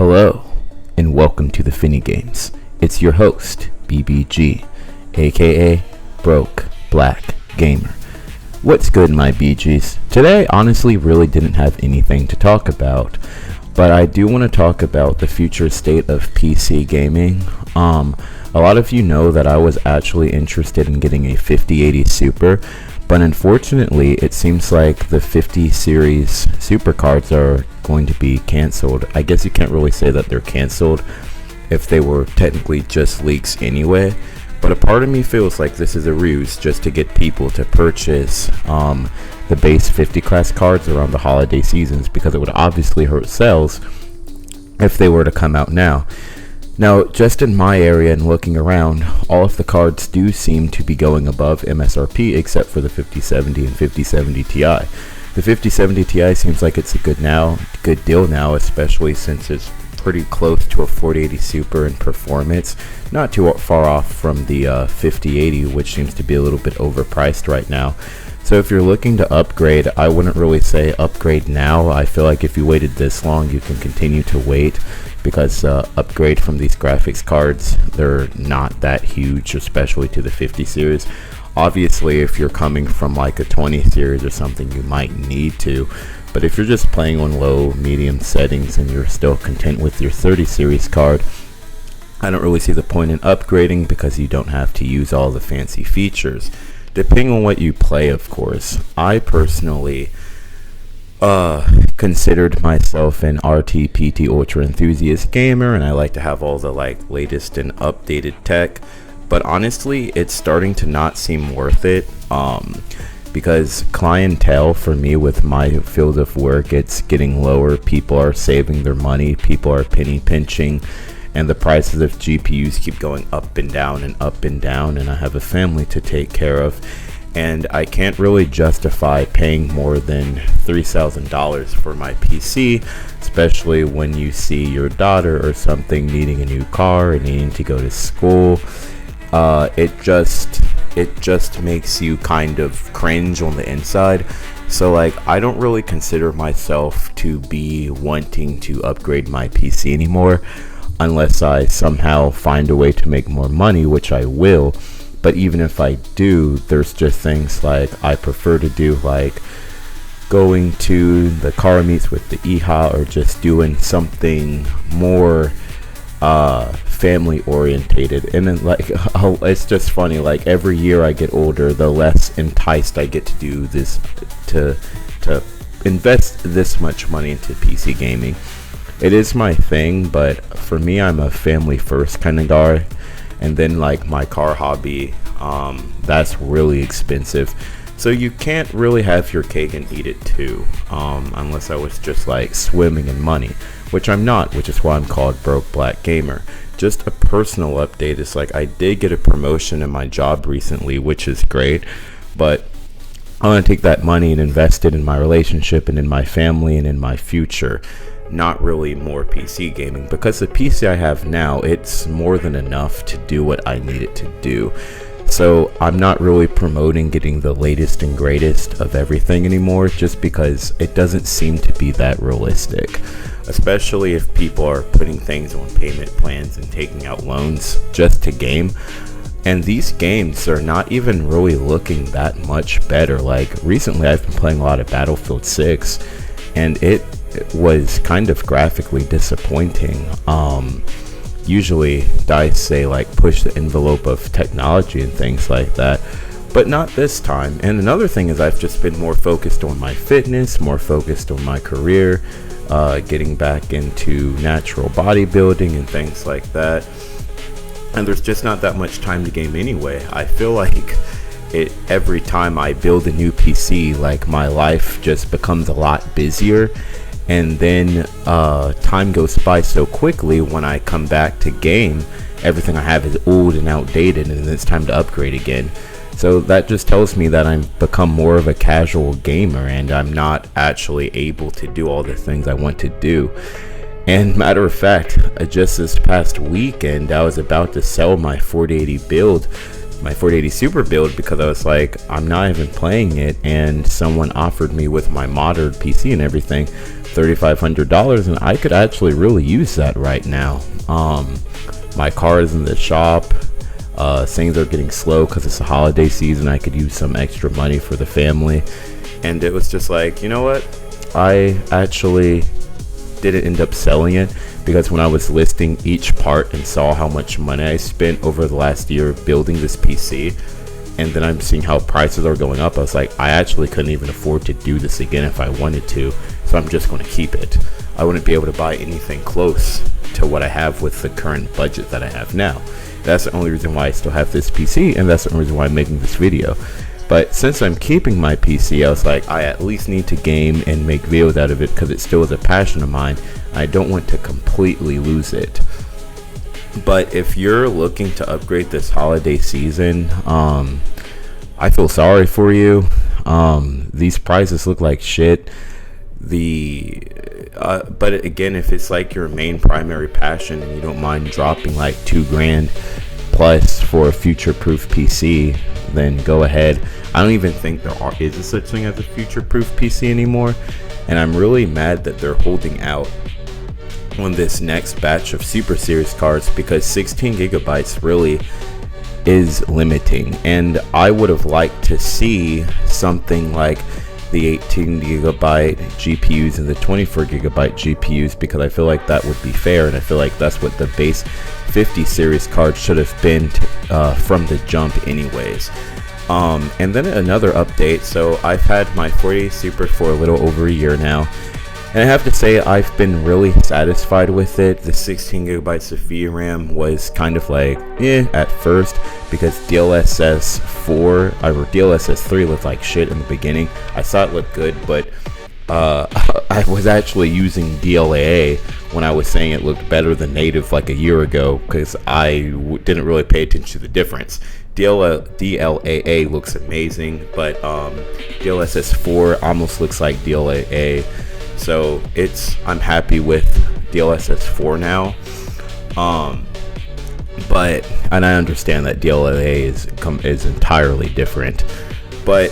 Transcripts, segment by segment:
Hello, and welcome to the Finny Games. It's your host, BBG, aka BrokeBlackGamer. What's good, my BGs? Today, honestly, really didn't have anything to talk about, but I do want to talk about the future state of PC gaming. A lot of you know that I was actually interested in getting a 5080 Super, but unfortunately, it seems like the 50 series Super cards are going to be canceled. I guess you can't really say that they're canceled if they were technically just leaks anyway, but a part of me feels like this is a ruse just to get people to purchase the base 50 class cards around the holiday seasons, because it would obviously hurt sales if they were to come out now. Now, just in my area and looking around, all of the cards do seem to be going above MSRP except for the 5070 and 5070 Ti. The 5070 Ti seems like it's a good deal now, especially since it's pretty close to a 4080 Super in performance, not too far off from the 5080, which seems to be a little bit overpriced right now. So if you're looking to upgrade, I wouldn't really say upgrade now. I feel like if you waited this long, you can continue to wait, because upgrade from these graphics cards, they're not that huge, especially to the 50 series. Obviously, if you're coming from like a 20 series or something, you might need to, but if you're just playing on low medium settings and you're still content with your 30 series card, I don't really see the point in upgrading, because you don't have to use all the fancy features, depending on what you play, of course. I personally considered myself an RT/PT ultra enthusiast gamer, and I like to have all the latest and updated tech, but honestly it's starting to not seem worth it, because clientele for me with my field of work, it's getting lower. People are saving their money, people are penny pinching, and the prices of GPUs keep going up and down and up and down, and I have a family to take care of, and I can't really justify paying more than $3,000 for my PC, especially when you see your daughter or something needing a new car and needing to go to school. It just makes you kind of cringe on the inside. So I don't really consider myself to be wanting to upgrade my PC anymore, unless I somehow find a way to make more money, which I will. But even if I do, there's just things I prefer to do, like going to the car meets with the EHA, or just doing something more family orientated. And then it's just funny, every year I get older, the less enticed I get to do this, to invest this much money into PC gaming. It is my thing, but for me, I'm a family first kind of guy. And then my car hobby, that's really expensive, so you can't really have your cake and eat it too, unless I was just swimming in money, which I'm not, which is why I'm called BrokeBlackGamer. Just a personal update is I did get a promotion in my job recently, which is great, but I want to take that money and invest it in my relationship and in my family and in my future, not really more PC gaming, because the PC I have now, it's more than enough to do what I need it to do. So I'm not really promoting getting the latest and greatest of everything anymore, just because it doesn't seem to be that realistic, especially if people are putting things on payment plans and taking out loans just to game. And these games are not even really looking that much better. Recently I've been playing a lot of Battlefield 6, and it was kind of graphically disappointing. Usually DICE say push the envelope of technology and things like that, but not this time. And another thing is, I've just been more focused on my fitness, more focused on my career, getting back into natural bodybuilding and things like that, and there's just not that much time to game anyway. I feel every time I build a new PC, my life just becomes a lot busier, and then time goes by so quickly. When I come back to game, everything I have is old and outdated, and then it's time to upgrade again. So that just tells me that I'm become more of a casual gamer, and I'm not actually able to do all the things I want to do. And matter of fact, just this past weekend, I was about to sell my 4080 build, my 4080 Super build, because I was I'm not even playing it, and someone offered me with my modded PC and everything $3,500, and I could actually really use that right now. My car is in the shop. Things are getting slow because it's a holiday season. I could use some extra money for the family. And it was just like, you know what? I actually didn't end up selling it, because when I was listing each part and saw how much money I spent over the last year building this PC, and then I'm seeing how prices are going up, I was like, I actually couldn't even afford to do this again if I wanted to, so I'm just going to keep it. I wouldn't be able to buy anything close to what I have with the current budget that I have now. That's the only reason why I still have this PC, and that's the only reason why I'm making this video. But since I'm keeping my PC, I was like, I at least need to game and make videos out of it, because it still is a passion of mine. I don't want to completely lose it. But if you're looking to upgrade this holiday season, I feel sorry for you. These prices look like shit. But again, if it's like your main primary passion and you don't mind dropping like $2,000 plus for a future-proof PC, then go ahead. I don't even think there is a such thing as a future-proof PC anymore, and I'm really mad that they're holding out on this next batch of Super Series cards, because 16 gigabytes really is limiting, and I would have liked to see something like the 18 gigabyte GPUs and the 24 gigabyte GPUs, because I feel like that would be fair, and I feel like that's what the base 50 series card should have been from the jump anyways. And then another update. So I've had my 40 Super for a little over a year now, and I have to say I've been really satisfied with it. The 16 gigabytes of VRAM was kind of like at first, because DLSS 4 or DLSS 3 looked like shit in the beginning. I saw it looked good, but I was actually using DLAA when I was saying it looked better than native like a year ago, because I didn't really pay attention to the difference. DLAA looks amazing, but DLSS 4 almost looks like DLAA. So I'm happy with DLSS 4 now. And I understand that DLAA is entirely different, but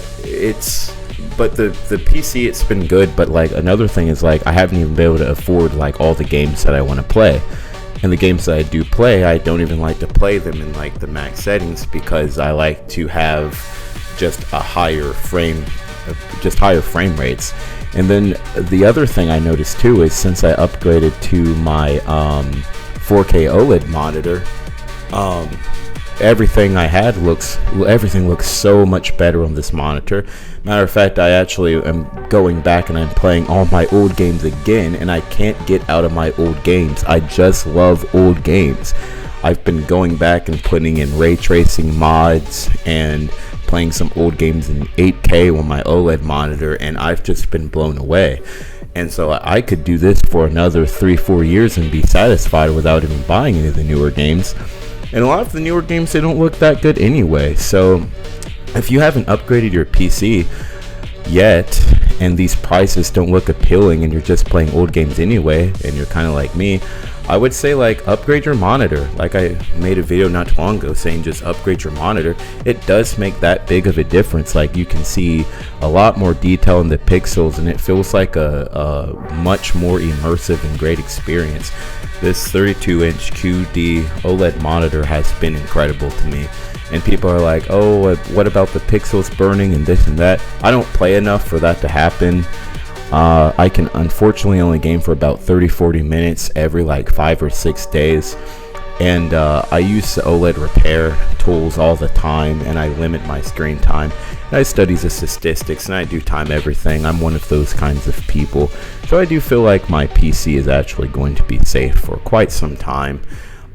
the PC, it's been good. But like, another thing is, like, I haven't even been able to afford like all the games that I want to play, and the games that I do play, I don't even like to play them in like the max settings, because I like to have just higher frame rates. And then the other thing I noticed too is, since I upgraded to my 4K OLED monitor, everything looks so much better on this monitor. Matter of fact, I actually am going back and I'm playing all my old games again, and I can't get out of my old games. I just love old games. I've been going back and putting in ray tracing mods and playing some old games in 8K on my OLED monitor, and I've just been blown away. And so I could do this for another 3-4 years and be satisfied without even buying any of the newer games. And a lot of the newer games, they don't look that good anyway. So if you haven't upgraded your PC yet, and these prices don't look appealing, and you're just playing old games anyway, and you're kind of like me, I would say, like, upgrade your monitor. Like, I made a video not too long ago saying just upgrade your monitor. It does make that big of a difference. Like, you can see a lot more detail in the pixels, and it feels like a much more immersive and great experience. This 32-inch QD OLED monitor has been incredible to me. And people are like, oh, what about the pixels burning and this and that? I don't play enough for that to happen. I can unfortunately only game for about 30-40 minutes every like 5 or 6 days, and I use the OLED repair tools all the time, and I limit my screen time, and I study the statistics, and I do time everything. I'm one of those kinds of people, so I do feel like my PC is actually going to be safe for quite some time.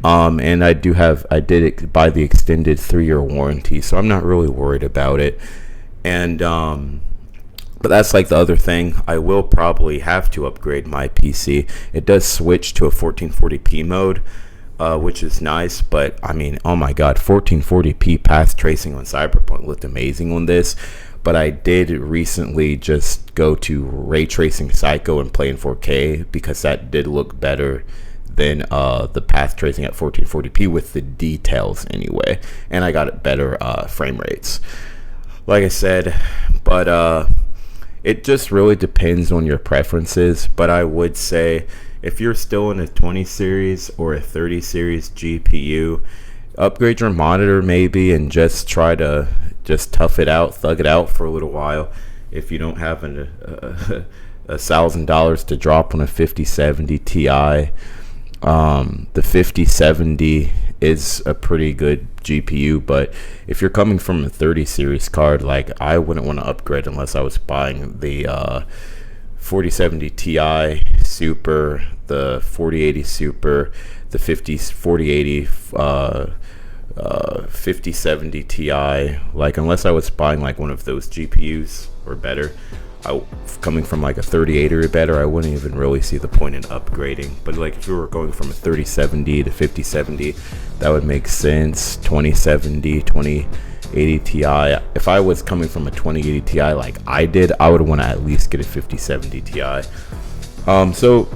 And I did buy the extended 3-year warranty, so I'm not really worried about it. And but that's like the other thing. I will probably have to upgrade my PC. It does switch to a 1440p mode, which is nice, but I mean, oh my god, 1440p path tracing on Cyberpunk looked amazing on this. But I did recently just go to ray tracing Psycho and play in 4K, because that did look better than the path tracing at 1440p with the details anyway, and I got better frame rates, like I said. But it just really depends on your preferences, but I would say if you're still in a 20 series or a 30 series GPU, upgrade your monitor maybe and just try to just tough it out, thug it out for a little while. If you don't have $1,000 to drop on a 5070 Ti, the 5070 is a pretty good GPU, but if you're coming from a 30 series card, like I wouldn't want to upgrade unless I was buying the 4070 Ti Super, the 4080 Super, the 4080 5070 Ti. Like unless I was buying like one of those GPUs or better, coming from like a 38 or better, I wouldn't even really see the point in upgrading. But like if you were going from a 3070 to 5070, that would make sense. 2070, 2080 Ti. If I was coming from a 2080 Ti like I did, I would want to at least get a 5070 Ti. So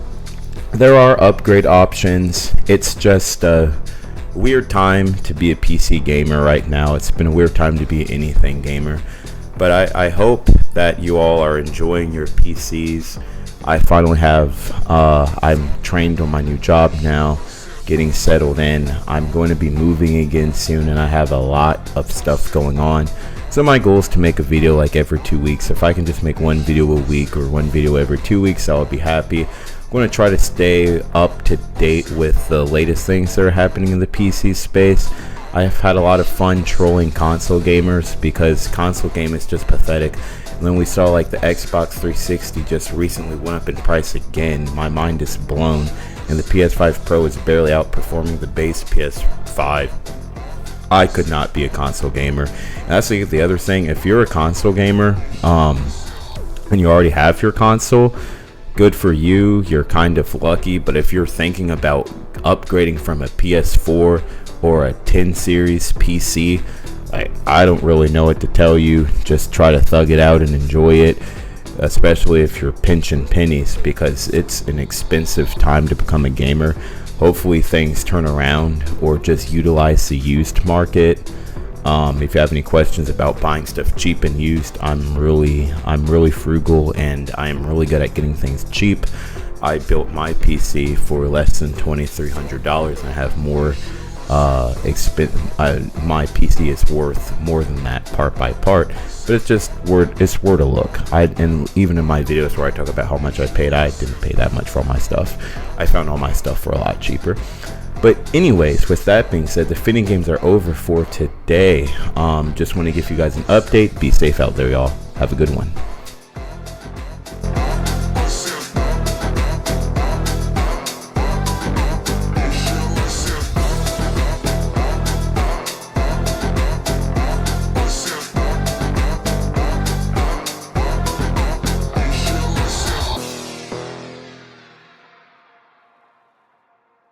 there are upgrade options. It's just a weird time to be a PC gamer right now. It's been a weird time to be anything gamer. But I hope that you all are enjoying your PCs. I finally have, I'm trained on my new job now, getting settled in. I'm going to be moving again soon, and I have a lot of stuff going on. So my goal is to make a video like every 2 weeks. If I can just make one video a week or one video every 2 weeks, I would be happy. I'm going to try to stay up to date with the latest things that are happening in the PC space. I've had a lot of fun trolling console gamers because console game is just pathetic. And then we saw like the Xbox 360 just recently went up in price again. My mind is blown, and the PS5 Pro is barely outperforming the base PS5. I could not be a console gamer. And that's like the other thing. If you're a console gamer and you already have your console, good for you. You're kind of lucky. But if you're thinking about upgrading from a PS4 or a 10 series PC, I don't really know what to tell you. Just try to thug it out and enjoy it, especially if you're pinching pennies, because it's an expensive time to become a gamer. Hopefully things turn around or just utilize the used market. If you have any questions about buying stuff cheap and used, I'm really frugal, and I am really good at getting things cheap. I built my PC for less than $2,300, and I have more my PC is worth more than that part by part, but it's worth a look. And even in my videos where I talk about how much I paid, I didn't pay that much for all my stuff. I found all my stuff for a lot cheaper. But anyways, with that being said, the fitting games are over for today. Just want to give you guys an update. Be safe out there, y'all. Have a good one.